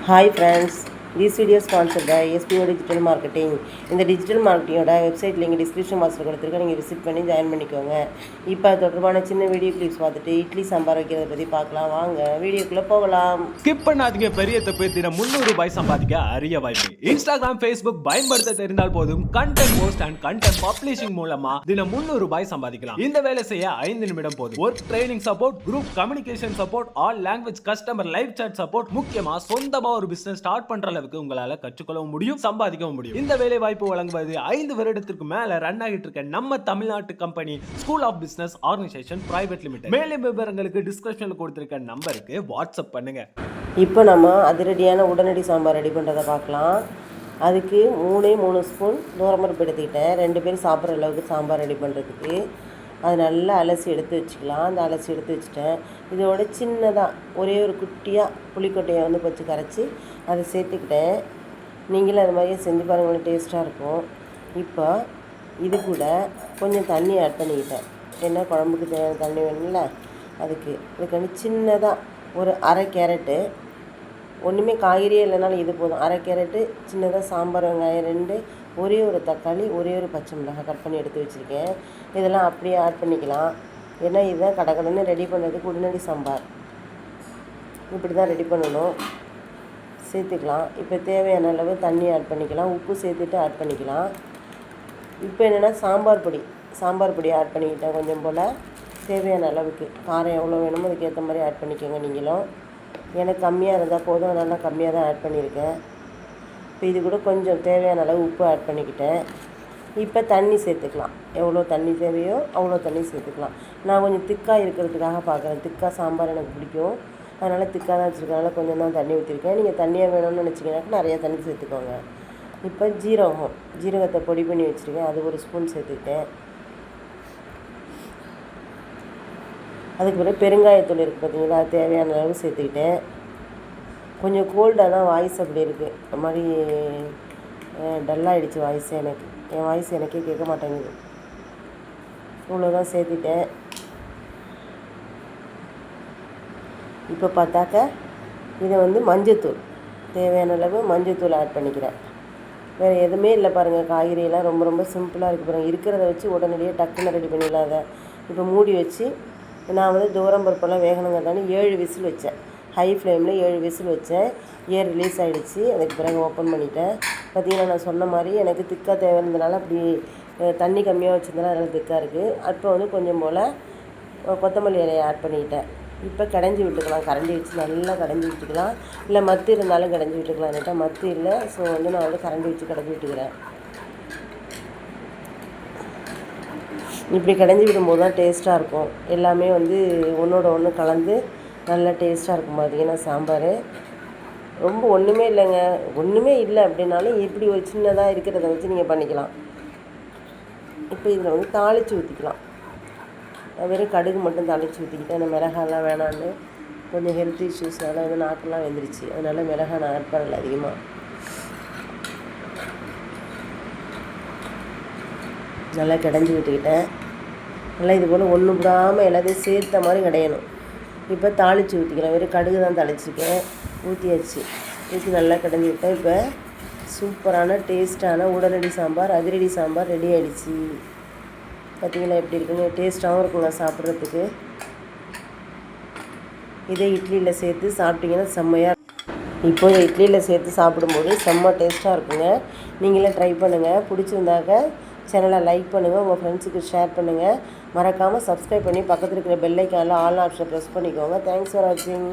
Hi friends, this video is sponsored by SPO Digital Marketing. இந்த digital மார்க்கெட்டிங்கோட website link description பாக்ஸில் கொடுத்துருக்கேன். நீங்கள் visit பண்ணி ஜாயின் பண்ணிக்கோங்க. இப்போ அது தொடர்பான சின்ன வீடியோ கிளிப்ஸ் பார்த்துட்டு இட்லி சாம்பார் வைக்கிறத பற்றி பார்க்கலாம். வாங்க வீடியோக்குள்ளே போகலாம். ஸ்கிப் பண்ணாதீங்க. பெரிய தப்பு. தினம் ₹300 சம்பாதிக்க அரிய வாய்ப்பு. இன்ஸ்டாகிராம், ஃபேஸ்புக் பயன்படுத்த தெரிந்தால் போதும். Content post and content publishing மூலமா தினம் ₹300 சம்பாதிக்கலாம். இந்த வேலை செய்ய 5 நிமிடம் போதும். Work training support, group communication support, all language customer live chat support, முக்கியமா சொந்தமா ஒரு பிசினஸ் ஸ்டார்ட் பண்ற அளவுக்கு உங்களால கற்றுக்கொள்ளவும் முடியும், சம்பாதிக்கவும் முடியும். இந்த வேலை வாய்ப்பு வழங்குவது 5 வருடத்திற்கு மேல ரன் ஆகிட்டு இருக்க நம்ம தமிழ்நாட்டு company school of business organisation private limited. மேலும் விவரங்களுக்கு டிஸ்கிரிப்ஷன்ல கொடுத்திருக்க நம்பருக்கு வாட்ஸ்அப் பண்ணுங்க. இப்போ நம்ம அதிரடியான உடனடி சாம்பார் ரெடி பண்ணுறதை பார்க்கலாம். அதுக்கு 3 ஸ்பூன் தூரம்பருப்பு எடுத்துக்கிட்டேன். 2 பேர் சாப்பிட்ற அளவுக்கு சாம்பார் ரெடி பண்ணுறதுக்கு. அது நல்லா அலசி எடுத்து வச்சுக்கலாம். அந்த அலசி எடுத்து வச்சுட்டேன். இதோட சின்னதாக ஒரே ஒரு குட்டியாக புளிக்கொட்டையை வந்து கொஞ்சம் கரைச்சி அதை சேர்த்துக்கிட்டேன். நீங்களும் அது மாதிரியே செஞ்சு பாருங்கள், டேஸ்ட்டாக இருக்கும். இப்போ இது கூட கொஞ்சம் தண்ணி ஆட் பண்ணிக்கிட்டேன். ஏன்னா குழம்புக்கு தேவையான தண்ணி வேணும்ல, இதுக்கு வந்து சின்னதாக ஒரு அரை கேரட்டு, ஒன்றுமே காய்கறியே இல்லைனாலும் இது போதும். அரை கேரட்டு, சின்னதாக சாம்பார் வெங்காயம் 2, ஒரே ஒரு தக்காளி, ஒரே ஒரு பச்சை மிளகாய் கட் பண்ணி எடுத்து வச்சுருக்கேன். இதெல்லாம் அப்படியே ஆட் பண்ணிக்கலாம். ஏன்னா இதுதான் கடகடன்னு ரெடி பண்ணுறதுக்கு உடனடி சாம்பார். இப்படி தான் ரெடி பண்ணணும். சேர்த்துக்கலாம். இப்போ தேவையான அளவு தண்ணி ஆட் பண்ணிக்கலாம். உப்பு சேர்த்துட்டு ஆட் பண்ணிக்கலாம். இப்போ என்னென்னா சாம்பார் பொடி ஆட் பண்ணிக்கிட்டேன். கொஞ்சம் போல் தேவையான அளவுக்கு காரம் எவ்வளோ வேணுமோ அதுக்கேற்ற மாதிரி ஆட் பண்ணிக்கோங்க. நீங்களும் எனக்கு கம்மியாக இருந்தால் போதும், அதனால கம்மியாக தான் ஆட் பண்ணியிருக்கேன். இப்போ இது கூட கொஞ்சம் தேவையான அளவு உப்பு ஆட் பண்ணிக்கிட்டேன். இப்போ தண்ணி சேர்த்துக்கலாம். எவ்வளோ தண்ணி தேவையோ அவ்வளோ தண்ணி சேர்த்துக்கலாம். நான் கொஞ்சம் திக்காக இருக்கிறதுக்காக பார்க்குறேன். திக்காக சாம்பார் எனக்கு பிடிக்கும், அதனால் திக்காக தான் வச்சுருக்கனால கொஞ்சம் தான் தண்ணி ஊற்றிருக்கேன். நீங்கள் தண்ணியாக வேணும்னு நினச்சிங்கனாக்கா நிறையா தண்ணி சேர்த்துக்கோங்க. இப்போ ஜீரகத்தை பொடி பண்ணி வச்சுருக்கேன். அது 1 ஸ்பூன் சேர்த்துக்கிட்டேன். அதுக்கு பிறகு பெருங்காயத்தூள் இருக்குது பார்த்தீங்களா, அது தேவையான அளவு சேர்த்துக்கிட்டேன். கொஞ்சம் கோல்டாக தான் வாய்ஸ் அப்படி இருக்குது. ஒரு மாதிரி டல்லாகிடுச்சு வாய்ஸ். என் வாய்ஸ் எனக்கே கேட்க மாட்டேங்குது. இவ்வளோதான் சேர்த்துட்டேன். இப்போ பார்த்தாக்க இதை வந்து மஞ்சத்தூள், தேவையான அளவு மஞ்சத்தூள் ஆட் பண்ணிக்கிறேன். வேறு எதுவுமே இல்லை பாருங்கள். காய்கறியெல்லாம் ரொம்ப ரொம்ப சிம்பிளாக இருக்குது பாருங்கள். இருக்கிறத வச்சு உடனடியாக டக்குன்னு ரெடி பண்ணிடலாம். அதை இப்போ மூடி வச்சு நான் வந்து துவரம்பருப்பெல்லாம் வேகணுங்கிறதானே 7 விசில் வச்சேன். ஹை ஃப்ளேமில் 7 விசில் வச்சேன். ஏர் ரிலீஸ் ஆகிடுச்சு. அதுக்கு பிறகு ஓப்பன் பண்ணிட்டேன். பார்த்திங்கன்னா நான் சொன்ன மாதிரி எனக்கு திக்காக தேவைன்றதுனால அப்படி தண்ணி கம்மியாக வச்சுருந்தனால அதனால் திக்காக இருக்குது. அப்போ வந்து கொஞ்சம் போல் கொத்தமல்லி இலையை ஆட் பண்ணிக்கிட்டேன். இப்போ கடைஞ்சி விட்டுக்கலாம். கரண்டி வச்சு நல்லா கடைஞ்சி விட்டுக்கலாம். இல்லை மத்து இருந்தாலும் கடைஞ்சி விட்டுக்கலாம். நேட்டாக மத்து இல்லை, ஸோ வந்து நான் வந்து கரண்டி வச்சு கடைஞ்சி விட்டுக்கிறேன். இப்படி கடைஞ்சி விடும்போது தான் டேஸ்ட்டாக இருக்கும். எல்லாமே வந்து ஒன்றோட ஒன்று கலந்து நல்லா டேஸ்ட்டாக இருக்கும். பார்த்திங்கன்னா சாம்பார் ரொம்ப ஒன்றுமே இல்லைங்க. ஒன்றுமே இல்லை அப்படின்னாலும் இப்படி ஒரு சின்னதாக இருக்கிறத வச்சு நீங்கள் பண்ணிக்கலாம். இப்போ இதில் வந்து தாளித்து ஊற்றிக்கலாம். வெறும் கடுகு மட்டும் தாளித்து ஊற்றிக்கிட்டேன். அந்த மிளகாலாம் வேணான்னு கொஞ்சம் ஹெல்த் இஷ்யூஸ்னால வந்து நாக்கெல்லாம் வெந்துருச்சு. அதனால் மிளகாய் நான் ஆட் பண்ணலை அதிகமாக. நல்லா கடைஞ்சி விட்டுக்கிட்டேன். நல்லா இது போல் ஒன்று விடாமல் எல்லாத்தையும் சேர்த்த மாதிரி கடையணும். இப்போ தாளித்து ஊற்றிக்கலாம். வெறும் கடுகு தான் தாளிச்சிருக்கேன். ஊற்றியாச்சு. ஊற்றி நல்லா கடைஞ்சி விட்டேன். இப்போ சூப்பரான டேஸ்ட்டான உடனடி சாம்பார், அதிரடி சாம்பார் ரெடி ஆகிடுச்சு. பார்த்திங்களா எப்படி இருக்குங்க? டேஸ்ட்டாகவும் இருக்குங்க சாப்பிட்றதுக்கு. இதே இட்லியில் சேர்த்து சாப்பிட்டிங்கன்னா செம்மையாக. இப்போ இட்லியில் சேர்த்து சாப்பிடும்போது செம்ம டேஸ்ட்டாக இருக்குங்க. நீங்களே ட்ரை பண்ணுங்கள். பிடிச்சிருந்தாக்க சேனலை லைக் பண்ணுங்கள், உங்கள் ஃப்ரெண்ட்ஸுக்கு ஷேர் பண்ணுங்கள். மறக்காமல் சப்ஸ்கிரைப் பண்ணி பக்கத்தில் இருக்கிற பெல் ஐக்கானில் ஆல் ஆப்ஷன் ப்ரெஸ் பண்ணிக்கோங்க. தேங்க்ஸ் ஃபார் வாட்சிங்.